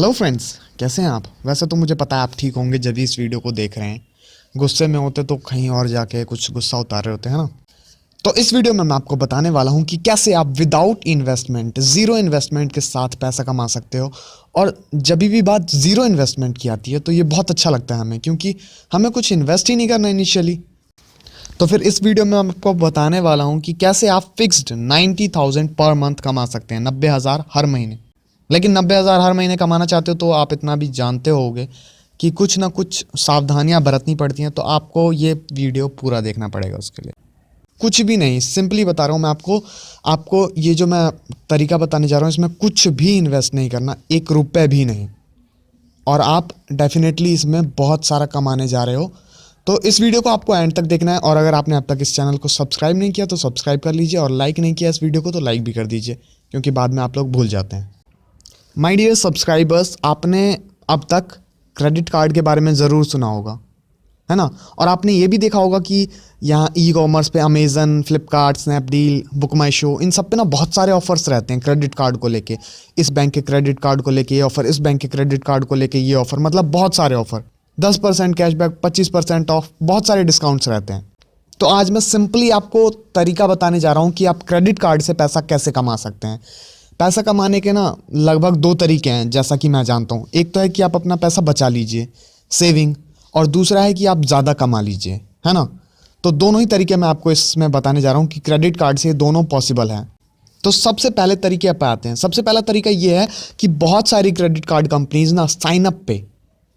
Hello friends, कैसे हैं आप। वैसे तो मुझे पता है आप ठीक होंगे जब भी इस वीडियो को देख रहे हैं। गुस्से में होते तो कहीं और जाके कुछ गुस्सा उतार रहे होते हैं ना। तो इस वीडियो में मैं आपको बताने वाला हूं कि कैसे आप विदाउट इन्वेस्टमेंट, ज़ीरो इन्वेस्टमेंट के साथ पैसा कमा सकते हो। और जब भी बात ज़ीरो इन्वेस्टमेंट की आती है तो ये बहुत अच्छा लगता है हमें, क्योंकि हमें कुछ इन्वेस्ट ही नहीं करना इनिशियली। तो फिर इस वीडियो में मैं आपको बताने वाला हूं कि कैसे आप फिक्स्ड 90,000 पर मंथ कमा सकते हैं, 90,000 हर महीने। लेकिन 90,000 हर महीने कमाना चाहते हो तो आप इतना भी जानते होगे कि कुछ ना कुछ सावधानियां बरतनी पड़ती हैं। तो आपको ये वीडियो पूरा देखना पड़ेगा उसके लिए। कुछ भी नहीं, सिंपली बता रहा हूँ मैं आपको। आपको ये जो मैं तरीका बताने जा रहा हूँ इसमें कुछ भी इन्वेस्ट नहीं करना, 1 रुपये भी नहीं। और आप डेफिनेटली इसमें बहुत सारा कमाने जा रहे हो। तो इस वीडियो को आपको एंड तक देखना है। और अगर आपने अब तक इस चैनल को सब्सक्राइब नहीं किया तो सब्सक्राइब कर लीजिए, और लाइक नहीं किया इस वीडियो को तो लाइक भी कर दीजिए, क्योंकि बाद में आप लोग भूल जाते हैं। माय डियर सब्सक्राइबर्स, आपने अब तक क्रेडिट कार्ड के बारे में ज़रूर सुना होगा, है ना। और आपने ये भी देखा होगा कि यहाँ ई कॉमर्स पे अमेज़न, फ्लिपकार्ट, स्नैपडील, बुक माई शो, इन सब पे ना बहुत सारे ऑफर्स रहते हैं क्रेडिट कार्ड को लेके। इस बैंक के क्रेडिट कार्ड को लेके ये ऑफ़र, इस बैंक के क्रेडिट कार्ड को लेके ये ऑफ़र, मतलब बहुत सारे ऑफ़र। 10% कैशबैक, 25% ऑफ, बहुत सारे डिस्काउंट्स रहते हैं। तो आज मैं सिंपली आपको तरीका बताने जा रहा हूँ कि आप क्रेडिट कार्ड से पैसा कैसे कमा सकते हैं। पैसा कमाने के ना लगभग 2 तरीके हैं, जैसा कि मैं जानता हूँ। एक तो है कि आप अपना पैसा बचा लीजिए, सेविंग, और दूसरा है कि आप ज़्यादा कमा लीजिए, है ना। तो दोनों ही तरीके मैं आपको इसमें बताने जा रहा हूँ कि क्रेडिट कार्ड से दोनों पॉसिबल हैं। तो सबसे पहले तरीके पे आते हैं। सबसे पहला तरीका ये है कि बहुत सारी क्रेडिट कार्ड कंपनीज ना साइन अप पे,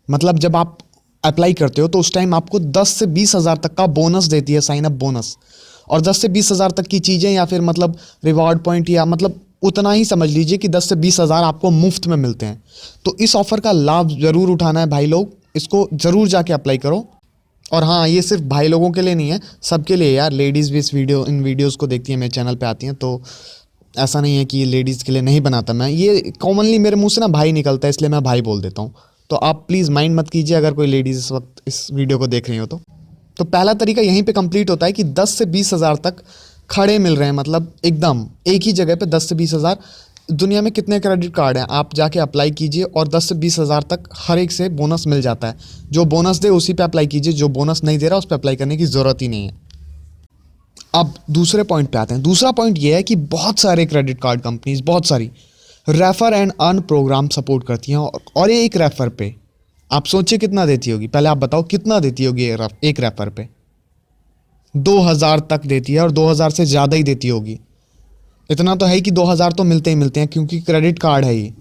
मतलब जब आप अप्लाई करते हो तो उस टाइम आपको 10 से 20 हज़ार तक का बोनस देती है, साइन अप बोनस। और 10 से 20 हज़ार तक की चीज़ें, या फिर मतलब रिवॉर्ड पॉइंट, या मतलब उतना ही समझ लीजिए कि 10 से 20 हज़ार आपको मुफ्त में मिलते हैं। तो इस ऑफ़र का लाभ ज़रूर उठाना है भाई लोग, इसको ज़रूर जाके अप्लाई करो। और हाँ, ये सिर्फ भाई लोगों के लिए नहीं है, सबके लिए यार। लेडीज़ भी इन वीडियोज़ को देखती हैं, मेरे चैनल पे आती हैं, तो ऐसा नहीं है कि ये लेडीज़ के लिए नहीं बनाता मैं। ये कॉमनली मेरे मुंह से ना भाई निकलता है, इसलिए मैं भाई बोल देता हूँ। तो आप प्लीज़ माइंड मत कीजिए अगर कोई लेडीज़ इस वक्त इस वीडियो को देख रही हो तो पहला तरीका यहीं पे कंप्लीट होता है कि 10 से 20 हज़ार तक खड़े मिल रहे हैं, मतलब एकदम एक ही जगह पे 10 से 20 हज़ार। दुनिया में कितने क्रेडिट कार्ड हैं, आप जाके अप्लाई कीजिए और 10 से 20 हज़ार तक हर एक से बोनस मिल जाता है। जो बोनस दे उसी पे अप्लाई कीजिए, जो बोनस नहीं दे रहा उस पर अप्लाई करने की ज़रूरत ही नहीं है। अब दूसरे पॉइंट पे आते हैं। दूसरा पॉइंट ये है कि बहुत सारे क्रेडिट कार्ड कंपनीज, बहुत सारी refer and earn program support करती हैं। और ये एक रेफर पे आप सोचिए कितना देती होगी। पहले आप बताओ कितना देती होगी एक रेफर पे। 2,000 तक देती है, और 2,000 से ज़्यादा ही देती होगी। इतना तो है ही कि 2,000 तो मिलते ही मिलते हैं, क्योंकि क्रेडिट कार्ड है ये।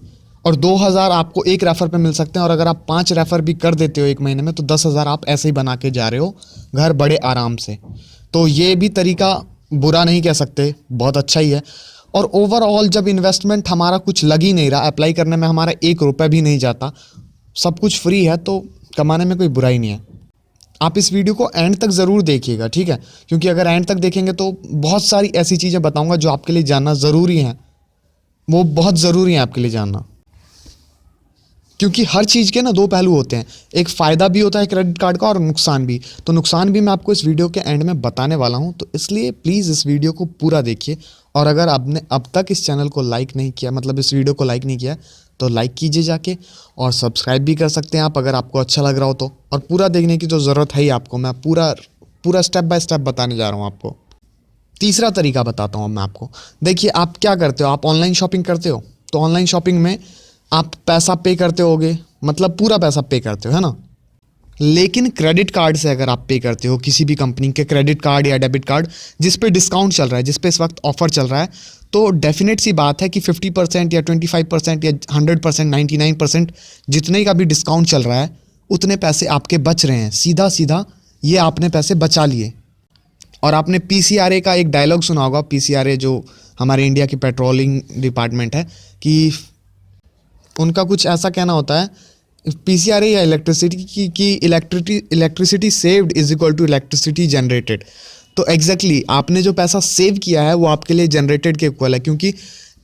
और 2,000 आपको एक रेफर पे मिल सकते हैं। और अगर आप 5 रेफर भी कर देते हो एक महीने में तो 10,000 आप ऐसे ही बना के जा रहे हो घर बड़े आराम से। तो ये भी तरीका बुरा नहीं कह सकते, बहुत अच्छा ही है। और ओवरऑल जब इन्वेस्टमेंट हमारा कुछ लग ही नहीं रहा, अप्लाई करने में हमारा 1 रुपये भी नहीं जाता, सब कुछ फ्री है, तो कमाने में कोई बुराई नहीं है। आप इस वीडियो को एंड तक ज़रूर देखिएगा, ठीक है। क्योंकि अगर एंड तक देखेंगे तो बहुत सारी ऐसी चीज़ें बताऊंगा जो आपके लिए जानना ज़रूरी है। वो बहुत ज़रूरी है आपके लिए जानना, क्योंकि हर चीज़ के ना 2 पहलू होते हैं। एक फ़ायदा भी होता है क्रेडिट कार्ड का, और नुकसान भी। तो नुकसान भी मैं आपको इस वीडियो के एंड में बताने वाला हूँ। तो इसलिए प्लीज़ इस वीडियो को पूरा देखिए। और अगर आपने अब तक इस चैनल को लाइक नहीं किया, मतलब इस वीडियो को लाइक नहीं किया, तो लाइक कीजिए जाके। और सब्सक्राइब भी कर सकते हैं आप अगर आपको अच्छा लग रहा हो तो। और पूरा देखने की तो ज़रूरत है ही आपको। मैं पूरा स्टेप बाय स्टेप बताने जा रहा हूँ आपको। तीसरा तरीका बताता हूँ मैं आपको। देखिए, आप क्या करते हो, आप ऑनलाइन शॉपिंग करते हो। तो ऑनलाइन शॉपिंग में आप पैसा पे करते होगे, मतलब पूरा पैसा पे करते हो, है ना। लेकिन क्रेडिट कार्ड से अगर आप पे करते हो, किसी भी कंपनी के क्रेडिट कार्ड या डेबिट कार्ड जिस पे डिस्काउंट चल रहा है, जिस पे इस वक्त ऑफर चल रहा है, तो डेफिनेट सी बात है कि 50% या 25% या 100%, 99% जितने का भी डिस्काउंट चल रहा है, उतने पैसे आपके बच रहे हैं। सीधा सीधा ये आपने पैसे बचा लिए। और आपने पीसीआरए का एक डायलॉग सुना होगा। पीसीआरए जो हमारे इंडिया की पेट्रोलिंग डिपार्टमेंट है, कि उनका कुछ ऐसा कहना होता है, पीसीआरए या इलेक्ट्रिसिटी की electricity saved is equal to electricity generated. तो एग्जैक्टली आपने जो पैसा सेव किया है वो आपके लिए जनरेटेड के इक्वल है, क्योंकि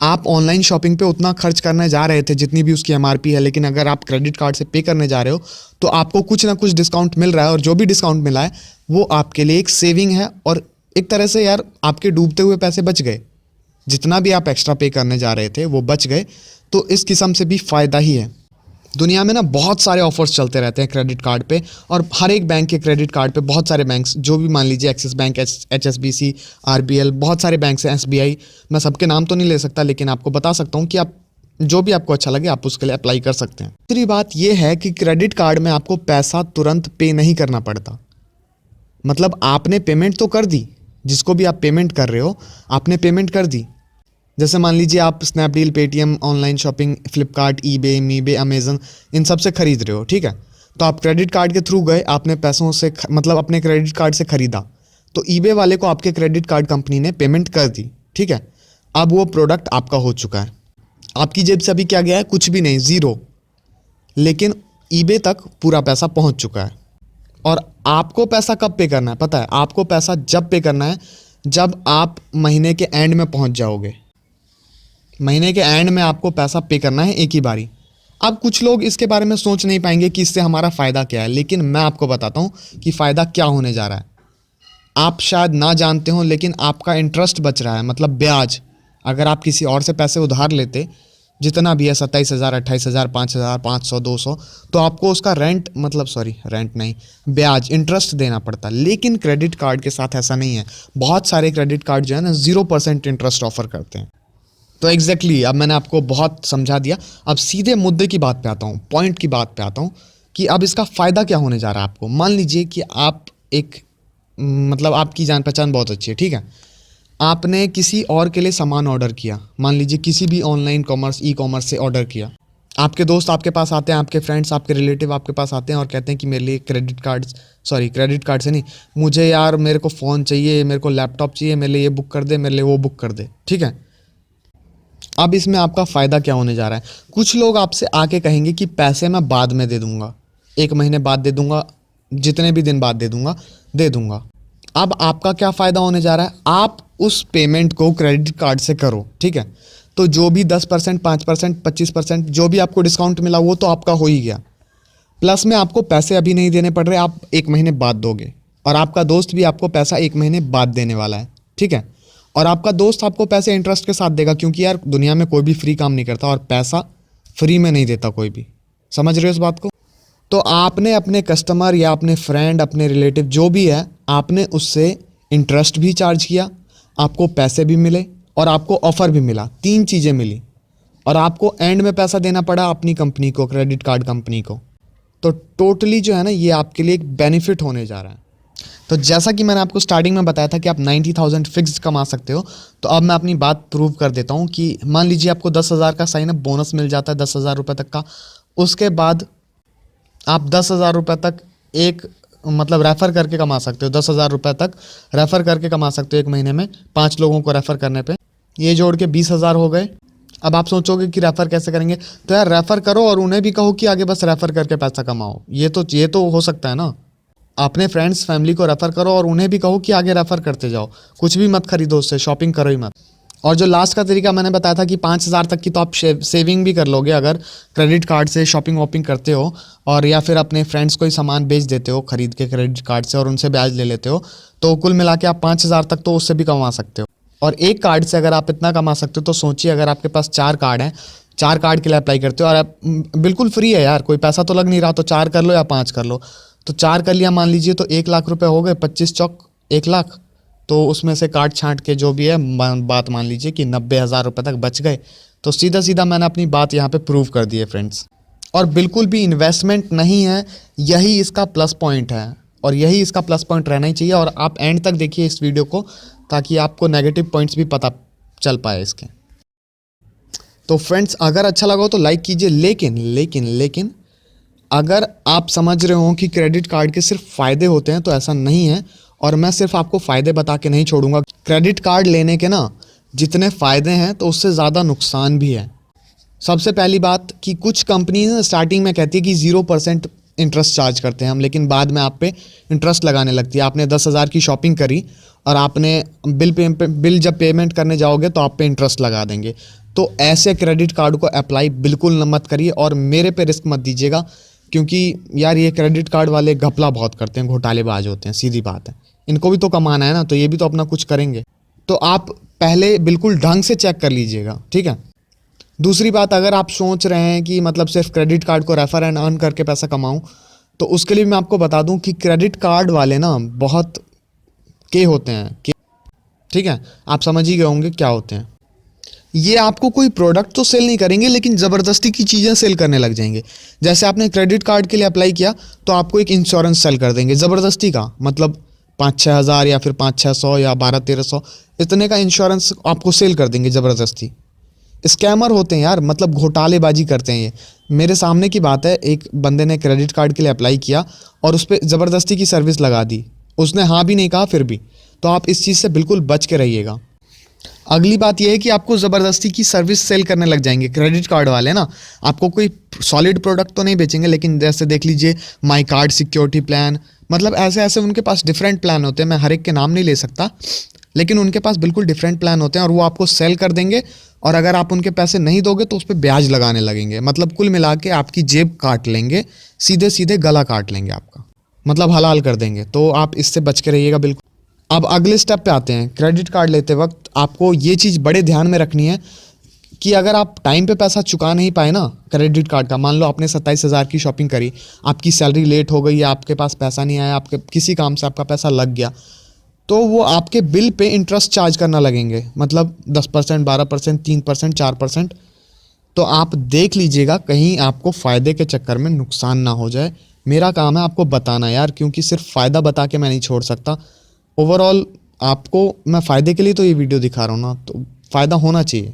आप ऑनलाइन शॉपिंग पे उतना खर्च करने जा रहे थे जितनी भी उसकी एमआरपी है। लेकिन अगर आप क्रेडिट कार्ड से पे करने जा रहे हो तो आपको कुछ ना कुछ डिस्काउंट मिल रहा है। और जो भी डिस्काउंट मिला है वो आपके लिए एक सेविंग है। और एक तरह से यार आपके डूबते हुए पैसे बच गए। जितना भी आप एक्स्ट्रा पे करने जा रहे थे वो बच गए। तो इस किस्म से भी फ़ायदा ही है। दुनिया में ना बहुत सारे ऑफर्स चलते रहते हैं क्रेडिट कार्ड पे, और हर एक बैंक के क्रेडिट कार्ड पे बहुत सारे बैंक्स, जो भी मान लीजिए एक्सिस बैंक, HSBC, RBL, बहुत सारे बैंक्स हैं, SBI, मैं सबके नाम तो नहीं ले सकता, लेकिन आपको बता सकता हूँ कि आप जो भी आपको अच्छा लगे आप उसके लिए अप्लाई कर सकते हैं। दूसरी बात यह है कि क्रेडिट कार्ड में आपको पैसा तुरंत पे नहीं करना पड़ता। मतलब आपने पेमेंट तो कर दी, जिसको भी आप पेमेंट कर रहे हो आपने पेमेंट कर दी। जैसे मान लीजिए आप Snapdeal, Paytm, online shopping, Flipkart, eBay, मीबे, अमेजन, इन सब से खरीद रहे हो, ठीक है। तो आप क्रेडिट कार्ड के थ्रू गए, आपने पैसों से मतलब अपने क्रेडिट कार्ड से खरीदा, तो ईबे वाले को आपके क्रेडिट कार्ड कंपनी ने पेमेंट कर दी, ठीक है। अब वो प्रोडक्ट आपका हो चुका है, आपकी जेब से अभी क्या गया है, कुछ भी नहीं, ज़ीरो, लेकिन ईबे तक पूरा पैसा पहुंच चुका है। और आपको पैसा कब पे करना है पता है? आपको पैसा जब पे करना है जब आप महीने के एंड में पहुंच जाओगे। महीने के एंड में आपको पैसा पे करना है एक ही बारी। अब कुछ लोग इसके बारे में सोच नहीं पाएंगे कि इससे हमारा फ़ायदा क्या है, लेकिन मैं आपको बताता हूँ कि फ़ायदा क्या होने जा रहा है। आप शायद ना जानते हो, लेकिन आपका इंटरेस्ट बच रहा है, मतलब ब्याज। अगर आप किसी और से पैसे उधार लेते, जितना भी है 27,000, 28,000, 5,000, 500, 200, तो आपको उसका रेंट, मतलब सॉरी रेंट नहीं, ब्याज, इंटरेस्ट देना पड़ता। लेकिन क्रेडिट कार्ड के साथ ऐसा नहीं है। बहुत सारे क्रेडिट कार्ड जो है ना 0% इंटरेस्ट ऑफर करते हैं। तो एग्जैक्टली अब मैंने आपको बहुत समझा दिया। अब सीधे मुद्दे की बात पे आता हूँ, पॉइंट की बात पे आता हूँ कि अब इसका फ़ायदा क्या होने जा रहा है आपको। मान लीजिए कि आप एक, मतलब आपकी जान पहचान बहुत अच्छी है, ठीक है। आपने किसी और के लिए सामान ऑर्डर किया, मान लीजिए किसी भी ऑनलाइन कॉमर्स, ई-कॉमर्स से ऑर्डर किया। आपके दोस्त आपके पास आते हैं, आपके फ्रेंड्स, आपके रिलेटिव आपके पास आते हैं और कहते हैं कि मेरे लिए क्रेडिट कार्ड से नहीं, मुझे यार मेरे को फ़ोन चाहिए, मेरे को लैपटॉप चाहिए, मेरे लिए ये बुक कर दे, मेरे लिए वो बुक कर दे, ठीक है। अब इसमें आपका फ़ायदा क्या होने जा रहा है? कुछ लोग आपसे आके कहेंगे कि पैसे मैं बाद में दे दूंगा, 1 महीने बाद दे दूंगा, जितने भी दिन बाद दे दूंगा। अब आपका क्या फ़ायदा होने जा रहा है? आप उस पेमेंट को क्रेडिट कार्ड से करो, ठीक है। तो जो भी 10%, 5%, 25% जो भी आपको डिस्काउंट मिला वो तो आपका हो ही गया। प्लस में आपको पैसे अभी नहीं देने पड़ रहे, आप 1 महीने बाद दोगे, और आपका दोस्त भी आपको पैसा 1 महीने बाद देने वाला है, ठीक है। और आपका दोस्त आपको पैसे इंटरेस्ट के साथ देगा, क्योंकि यार दुनिया में कोई भी फ्री काम नहीं करता, और पैसा फ्री में नहीं देता कोई भी। समझ रहे हो इस बात को? तो आपने अपने कस्टमर या अपने फ्रेंड, अपने रिलेटिव जो भी है, आपने उससे इंटरेस्ट भी चार्ज किया, आपको पैसे भी मिले और आपको ऑफ़र भी मिला, 3 चीज़ें मिली, और आपको एंड में पैसा देना पड़ा अपनी कंपनी को, क्रेडिट कार्ड कंपनी को। तो टोटली जो है ना, ये आपके लिए एक बेनिफिट होने जा रहा है। तो जैसा कि मैंने आपको स्टार्टिंग में बताया था कि आप 90,000 फिक्स कमा सकते हो, तो अब मैं अपनी बात प्रूव कर देता हूँ कि मान लीजिए आपको 10,000 का साइन अप बोनस मिल जाता है, 10,000 रुपये तक का। उसके बाद आप 10,000 रुपये तक एक, मतलब रेफ़र करके कमा सकते हो, 10,000 रुपये तक रेफ़र करके कमा सकते हो 1 महीने में, 5 लोगों को रेफ़र करने पे। ये जोड़ के 20,000 हो गए। अब आप सोचोगे कि रेफ़र कैसे करेंगे, तो यार रेफ़र करो और उन्हें भी कहो कि आगे बस रेफ़र करके पैसा कमाओ। ये तो हो सकता है ना। अपने फ्रेंड्स, फैमिली को रेफ़र करो और उन्हें भी कहो कि आगे रेफ़र करते जाओ। कुछ भी मत खरीदो उससे, शॉपिंग करो ही मत। और जो लास्ट का तरीका मैंने बताया था कि 5,000 तक की तो आप सेविंग भी कर लोगे अगर क्रेडिट कार्ड से शॉपिंग वॉपिंग करते हो, और या फिर अपने फ्रेंड्स को ही सामान बेच देते हो खरीद के क्रेडिट कार्ड से और उनसे ब्याज ले लेते हो, तो कुल मिला के आप 5,000 तक तो उससे भी कमा सकते हो। और एक कार्ड से अगर आप इतना कमा सकते हो, तो सोचिए अगर आपके पास 4 कार्ड हैं, 4 कार्ड के लिए अप्लाई करते हो, और आप बिल्कुल फ्री है यार, कोई पैसा तो लग नहीं रहा, तो 4 कर लो या 5 कर लो। तो 4 कर लिया मान लीजिए, तो 1,00,000 रुपये हो गए, 25 चौक 1,00,000। तो उसमें से काट छांट के जो भी है बात मान लीजिए कि 90,000 रुपये तक बच गए। तो सीधा सीधा मैंने अपनी बात यहाँ पे प्रूव कर दी है फ्रेंड्स। और बिल्कुल भी इन्वेस्टमेंट नहीं है, यही इसका प्लस पॉइंट है, और यही इसका प्लस पॉइंट रहना ही चाहिए। और आप एंड तक देखिए इस वीडियो को, ताकि आपको नेगेटिव पॉइंट्स भी पता चल पाए इसके। तो फ्रेंड्स अगर अच्छा लगा हो तो लाइक कीजिए, लेकिन अगर आप समझ रहे हो कि क्रेडिट कार्ड के सिर्फ फ़ायदे होते हैं, तो ऐसा नहीं है। और मैं सिर्फ आपको फ़ायदे बता के नहीं छोड़ूंगा। क्रेडिट कार्ड लेने के ना जितने फ़ायदे हैं, तो उससे ज़्यादा नुकसान भी है। सबसे पहली बात कि कुछ कंपनी स्टार्टिंग में कहती है कि 0% इंटरेस्ट चार्ज करते हैं हम, लेकिन बाद में आप पे इंटरेस्ट लगाने लगती है। आपने 10,000 की शॉपिंग करी और आपने बिल जब पेमेंट करने जाओगे तो आप पे इंटरेस्ट लगा देंगे। तो ऐसे क्रेडिट कार्ड को अप्लाई बिल्कुल मत करिए, और मेरे पे रिस्क मत दीजिएगा, क्योंकि यार ये क्रेडिट कार्ड वाले घपला बहुत करते हैं, घोटालेबाज होते हैं, सीधी बात है। इनको भी तो कमाना है ना, तो ये भी तो अपना कुछ करेंगे। तो आप पहले बिल्कुल ढंग से चेक कर लीजिएगा, ठीक है। दूसरी बात, अगर आप सोच रहे हैं कि मतलब सिर्फ क्रेडिट कार्ड को रेफर एंड अर्न करके पैसा कमाऊं, तो उसके लिए मैं आपको बता दूं कि क्रेडिट कार्ड वाले ना बहुत के होते हैं के, ठीक है, आप समझ ही गए होंगे क्या होते हैं। ये आपको कोई प्रोडक्ट तो सेल नहीं करेंगे, लेकिन ज़बरदस्ती की चीज़ें सेल करने लग जाएंगे। जैसे आपने क्रेडिट कार्ड के लिए अप्लाई किया तो आपको एक इंश्योरेंस सेल कर देंगे ज़बरदस्ती का, मतलब 5-6 हज़ार या फिर 5-600 या 12-1300 इतने का इंश्योरेंस आपको सेल कर देंगे ज़बरदस्ती। स्कैमर होते हैं यार, मतलब घोटालेबाजी करते हैं ये। मेरे सामने की बात है, एक बंदे ने क्रेडिट कार्ड के लिए अप्लाई किया और उस पर ज़बरदस्ती की सर्विस लगा दी, उसने हाँ भी नहीं कहा फिर भी। तो आप इस चीज़ से बिल्कुल बच के रहिएगा। अगली बात यह है कि आपको ज़बरदस्ती की सर्विस सेल करने लग जाएंगे क्रेडिट कार्ड वाले ना। आपको कोई सॉलिड प्रोडक्ट तो नहीं बेचेंगे, लेकिन जैसे देख लीजिए माई कार्ड सिक्योरिटी प्लान, मतलब ऐसे ऐसे उनके पास डिफरेंट प्लान होते हैं। मैं हर एक के नाम नहीं ले सकता, लेकिन उनके पास बिल्कुल डिफरेंट प्लान होते हैं और वो आपको सेल कर देंगे। और अगर आप उनके पैसे नहीं दोगे तो उस पर ब्याज लगाने लगेंगे, मतलब कुल मिला के आपकी जेब काट लेंगे, सीधे सीधे गला काट लेंगे आपका, मतलब हलाल कर देंगे। तो आप इससे बच के रहिएगा बिल्कुल। अब अगले स्टेप पे आते हैं। क्रेडिट कार्ड लेते वक्त आपको ये चीज़ बड़े ध्यान में रखनी है कि अगर आप टाइम पे पैसा चुका नहीं पाए ना क्रेडिट कार्ड का, मान लो आपने 27,000 की शॉपिंग करी, आपकी सैलरी लेट हो गई या आपके पास पैसा नहीं आया, आपके किसी काम से आपका पैसा लग गया, तो वो आपके बिल पे इंटरेस्ट चार्ज करना लगेंगे, मतलब 10%, 12%, 3%, 4%। तो आप देख लीजिएगा कहीं आपको फ़ायदे के चक्कर में नुकसान ना हो जाए। मेरा काम है आपको बताना यार, क्योंकि सिर्फ फ़ायदा बता के मैं नहीं छोड़ सकता। ओवरऑल आपको मैं फ़ायदे के लिए तो ये वीडियो दिखा रहा हूँ ना, तो फ़ायदा होना चाहिए,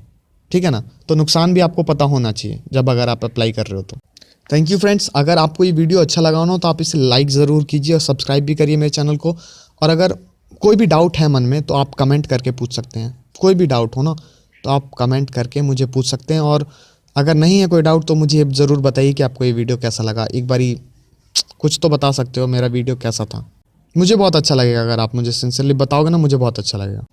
ठीक है ना। तो नुकसान भी आपको पता होना चाहिए जब अगर आप अप्लाई कर रहे हो तो। थैंक यू फ्रेंड्स, अगर आपको ये वीडियो अच्छा लगा हो ना तो आप इसे लाइक ज़रूर कीजिए और सब्सक्राइब भी करिए मेरे चैनल को। और अगर कोई भी डाउट है मन में तो आप कमेंट करके पूछ सकते हैं। कोई भी डाउट हो ना तो आप कमेंट करके मुझे पूछ सकते हैं। और अगर नहीं है कोई डाउट तो मुझे ज़रूर बताइए कि आपको ये वीडियो कैसा लगा। एक बारी कुछ तो बता सकते हो मेरा वीडियो कैसा था। मुझे बहुत अच्छा लगेगा अगर आप मुझे सिंसियरली बताओगे ना, मुझे बहुत अच्छा लगेगा।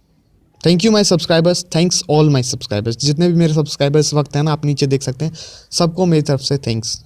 Thank you my subscribers, thanks all my subscribers. जितने भी मेरे सब्सक्राइबर्स इस वक्त हैं ना, आप नीचे देख सकते हैं, सबको मेरी तरफ से थैंक्स।